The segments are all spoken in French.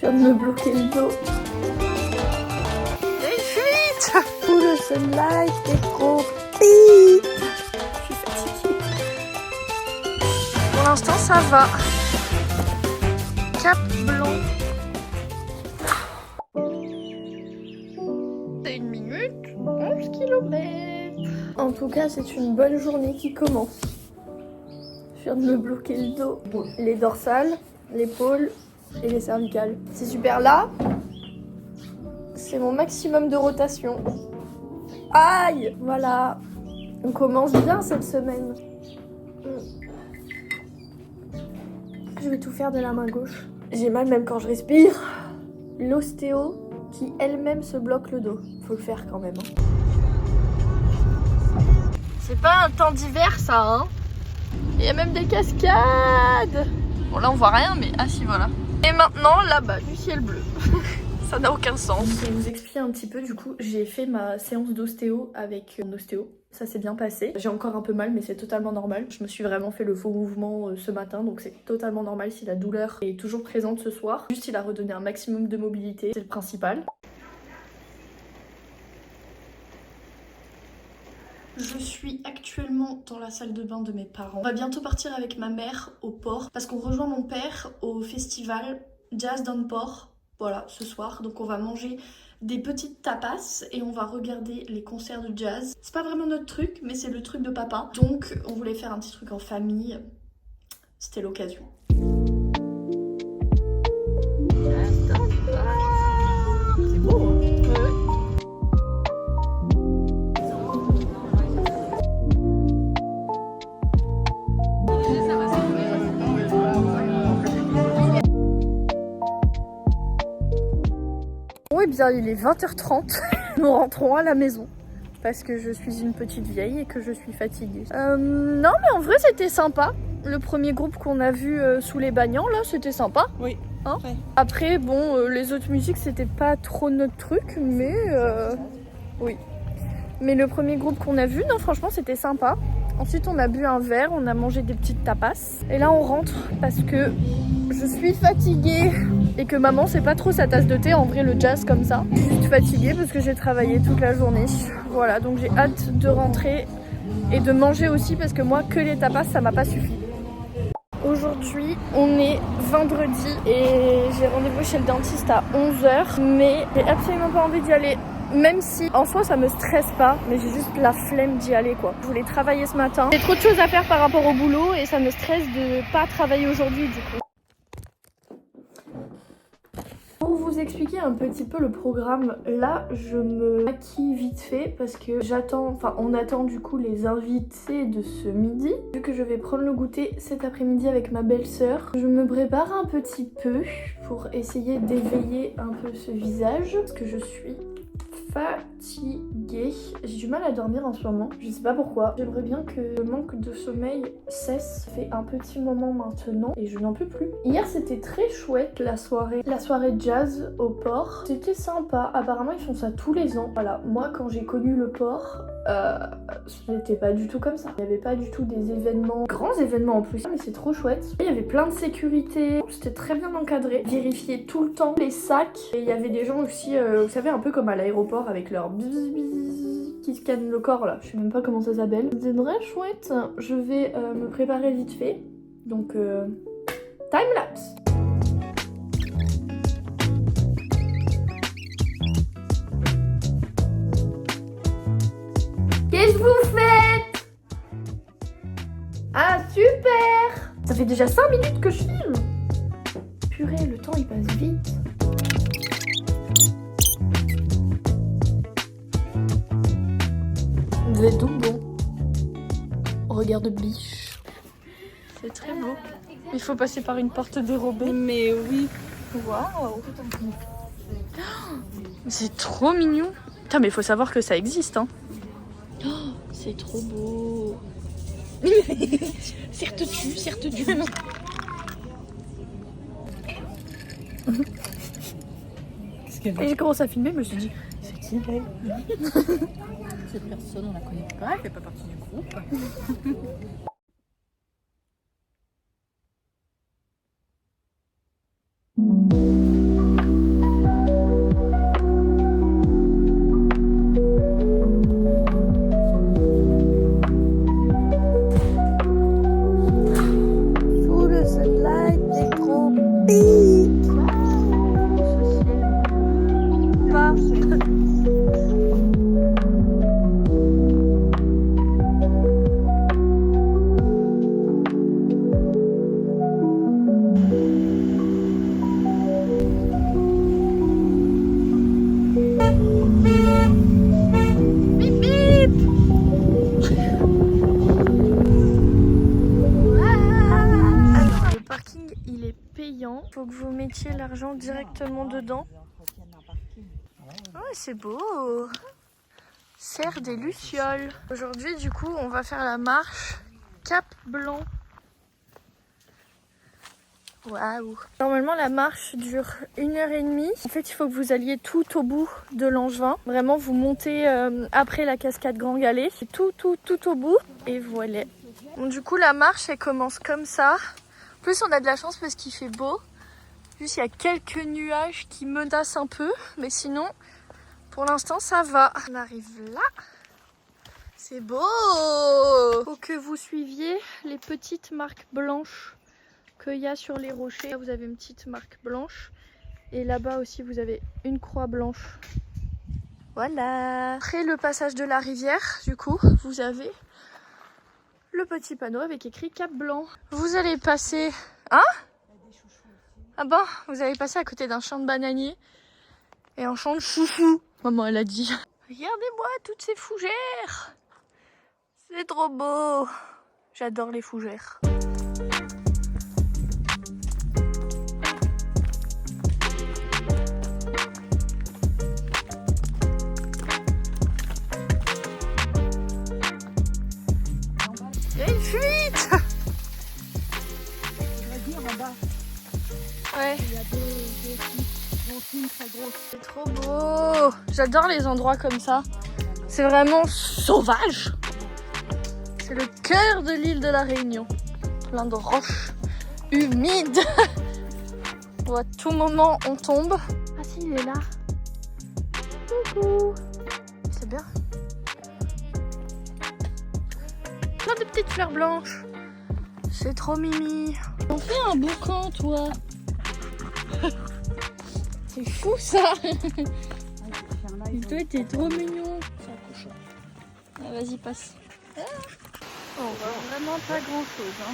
viens de me bloquer le dos. Il y a une fuite. Oh, le sunlight, c'est trop pire. Je suis fatiguée. Pour l'instant, ça va. Cap Blanc. C'est 1 minute, 11 km. En tout cas, c'est une bonne journée qui commence. Je viens de me bloquer le dos, les dorsales, l'épaule et les cervicales. C'est super là. C'est mon maximum de rotation. Aïe, voilà. On commence bien cette semaine. Je vais tout faire de la main gauche. J'ai mal même quand je respire. L'ostéo qui elle-même se bloque le dos. Faut le faire quand même. Hein. C'est pas un temps d'hiver ça, hein. Il y a même des cascades. Bon là on voit rien mais ah si voilà. Et maintenant là-bas du ciel bleu. Ça n'a aucun sens. Je vais vous expliquer un petit peu, du coup j'ai fait ma séance d'ostéo avec un ostéo. Ça s'est bien passé. J'ai encore un peu mal mais c'est totalement normal. Je me suis vraiment fait le faux mouvement ce matin donc c'est totalement normal si la douleur est toujours présente ce soir. Juste il a redonné un maximum de mobilité, c'est le principal. Je suis actuellement dans la salle de bain de mes parents. On va bientôt partir avec ma mère au port parce qu'on rejoint mon père au festival Jazz dans le port. Voilà, ce soir. Donc on va manger des petites tapas et on va regarder les concerts de jazz. C'est pas vraiment notre truc, mais c'est le truc de papa. Donc on voulait faire un petit truc en famille. C'était l'occasion. C'est beau, hein. Eh bien, il est 20h30. Nous rentrons à la maison parce que je suis une petite vieille et que je suis fatiguée. Non, mais en vrai, c'était sympa. Le premier groupe qu'on a vu sous les bagnants, là, c'était sympa. Oui. Hein après, bon, les autres musiques, c'était pas trop notre truc, mais oui. Mais le premier groupe qu'on a vu, non, franchement, c'était sympa. Ensuite, on a bu un verre, on a mangé des petites tapas. Et là, on rentre parce que je suis fatiguée et que maman, c'est pas trop sa tasse de thé. En vrai, le jazz comme ça. Je suis juste fatiguée parce que j'ai travaillé toute la journée. Voilà, donc j'ai hâte de rentrer et de manger aussi parce que moi, que les tapas, ça m'a pas suffi. Aujourd'hui, on est vendredi et j'ai rendez-vous chez le dentiste à 11h. Mais j'ai absolument pas envie d'y aller. Même si en soi ça me stresse pas, mais j'ai juste la flemme d'y aller quoi. Je voulais travailler ce matin. J'ai trop de choses à faire par rapport au boulot et ça me stresse de pas travailler aujourd'hui du coup. Pour vous expliquer un petit peu le programme, là je me maquille vite fait parce que on attend du coup les invités de ce midi. Vu que je vais prendre le goûter cet après-midi avec ma belle-sœur, je me prépare un petit peu pour essayer d'éveiller un peu ce visage parce que je suis fatiguée. J'ai du mal à dormir en ce moment, je sais pas pourquoi. J'aimerais bien que le manque de sommeil cesse. Ça fait un petit moment maintenant et je n'en peux plus. Hier c'était très chouette la soirée jazz au port. C'était sympa, apparemment ils font ça tous les ans. Voilà, moi quand j'ai connu le port, c'était pas du tout comme ça. Il n'y avait pas du tout des événements, grands événements en plus, mais c'est trop chouette. Il y avait plein de sécurité, c'était très bien encadré. Vérifier tout le temps les sacs. Et il y avait des gens aussi, vous savez, un peu comme à l'aéroport avec leur bzzz qui scannent le corps là. Je sais même pas comment ça s'appelle. C'est très chouette. Je vais me préparer vite fait. Donc, time lapse. Qu'est-ce que vous faites? Ah super! Ça fait déjà 5 minutes que je filme. Purée, le temps il passe vite. Des doublons. Regarde biche. C'est très beau. Il faut passer par une porte dérobée. Mais oui. Waouh. C'est trop mignon. Putain, mais il faut savoir que ça existe, hein. Oh, c'est trop beau. Serre-tu. Et j'ai commencé à filmer, je me suis dit, c'est qui elle? Cette personne, on la connaît pas, elle fait pas partie du groupe. directement dedans. Oh, c'est beau. Serre des Lucioles. Aujourd'hui, du coup, on va faire la marche Cap Blanc. Waouh. Normalement, la marche dure 1h30. En fait, il faut que vous alliez tout au bout de Langevin. Vraiment, vous montez après la cascade Grand Galet. C'est tout au bout. Et voilà. Bon, du coup, la marche, elle commence comme ça. En plus, on a de la chance parce qu'il fait beau. Juste, il y a quelques nuages qui menacent un peu. Mais sinon, pour l'instant, ça va. On arrive là. C'est beau. Faut que vous suiviez les petites marques blanches qu'il y a sur les rochers. Là, vous avez une petite marque blanche. Et là-bas aussi, vous avez une croix blanche. Voilà. Après le passage de la rivière, du coup, vous avez le petit panneau avec écrit Cap Blanc. Vous allez passer... Hein? Ah bon? Vous allez passer à côté d'un champ de bananiers et un champ de chouchou. Maman, elle a dit. Regardez-moi toutes ces fougères. C'est trop beau. J'adore les fougères. Il y a une fuite. Je vais dire en bas. Ouais. Il y a deux fuites, très grosses. C'est trop beau. J'adore les endroits comme ça. C'est vraiment sauvage. C'est le cœur de l'île de la Réunion. Plein de roches humides. Où à tout moment on tombe. Ah si, il est là. Coucou. C'est bien. Plein de petites fleurs blanches. C'est trop mimi. On fait un boucan, toi. C'est fou ça. Et toi, t'es trop mignon. Ah, vas-y, passe. Oh, vraiment pas grand chose. Hein.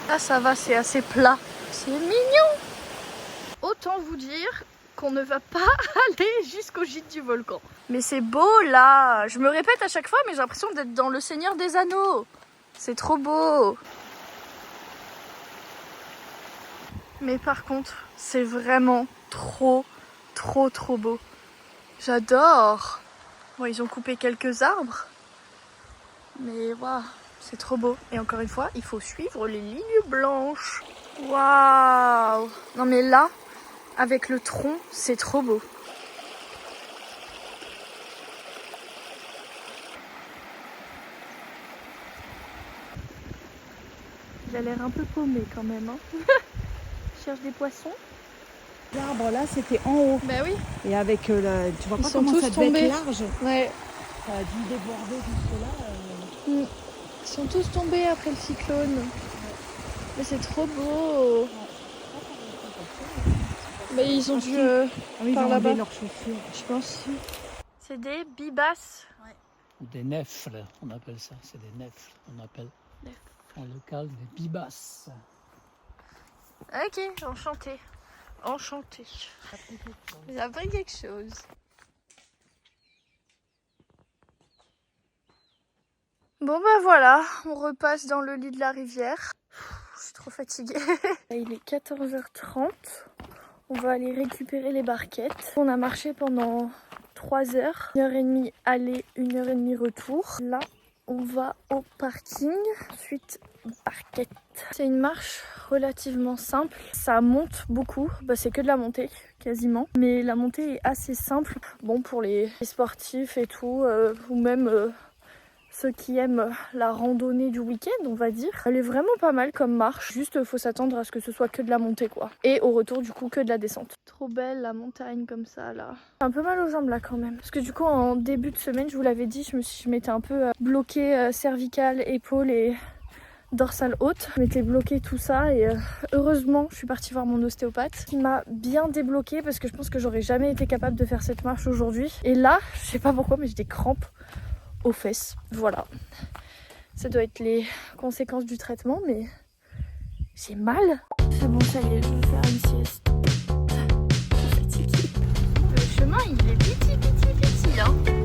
Là, ça va, c'est assez plat. C'est mignon. Autant vous dire qu'on ne va pas aller jusqu'au gîte du volcan. Mais c'est beau là. Je me répète à chaque fois, mais j'ai l'impression d'être dans le Seigneur des Anneaux. C'est trop beau. Mais par contre, c'est vraiment trop beau. J'adore. Bon, ils ont coupé quelques arbres. Mais waouh, c'est trop beau. Et encore une fois, il faut suivre les lignes blanches. Waouh. Non mais là, avec le tronc, c'est trop beau. Il a l'air un peu paumé quand même. Hein. Je cherche des poissons. L'arbre là, c'était en haut. Bah oui. Et avec le. Tu vois Ils pas sont comment tous ça devait tombés. être large. Ouais. Ça a dû déborder jusque là. Ils sont tous tombés après le cyclone. Mais c'est trop beau. Mais ils ont dû Ils par ont là-bas. enlevé leurs chaussures. Je pense. C'est des bibasses. Ou des nèfles, on appelle ça. C'est des nèfles, on appelle en local des bibasses. Ok, enchanté. Enchanté. J'ai appris quelque chose. Bon bah voilà, on repasse dans le lit de la rivière. Je suis trop fatiguée. Il est 14h30. On va aller récupérer les barquettes. On a marché pendant 3 heures. 1h30 aller, 1h30 retour. Là, on va au parking. Ensuite, barquette. C'est une marche relativement simple. Ça monte beaucoup. Bah, c'est que de la montée, quasiment. Mais la montée est assez simple. Bon, pour les sportifs et tout, ou même... ceux qui aiment la randonnée du week-end, on va dire. Elle est vraiment pas mal comme marche. Juste, faut s'attendre à ce que ce soit que de la montée, quoi. Et au retour, du coup, que de la descente. Trop belle, la montagne comme ça, là. Un peu mal aux jambes, là, quand même. Parce que du coup, en début de semaine, je vous l'avais dit, je m'étais un peu bloquée cervicale, épaule et dorsale haute. Je m'étais bloquée tout ça et heureusement, je suis partie voir mon ostéopathe qui m'a bien débloquée parce que je pense que j'aurais jamais été capable de faire cette marche aujourd'hui. Et là, je sais pas pourquoi, mais j'ai des crampes aux fesses, voilà. Ça doit être les conséquences du traitement, mais j'ai mal. C'est bon, ça y est, je vais faire une sieste. Je suis fatiguée. Le chemin, il est petit, hein.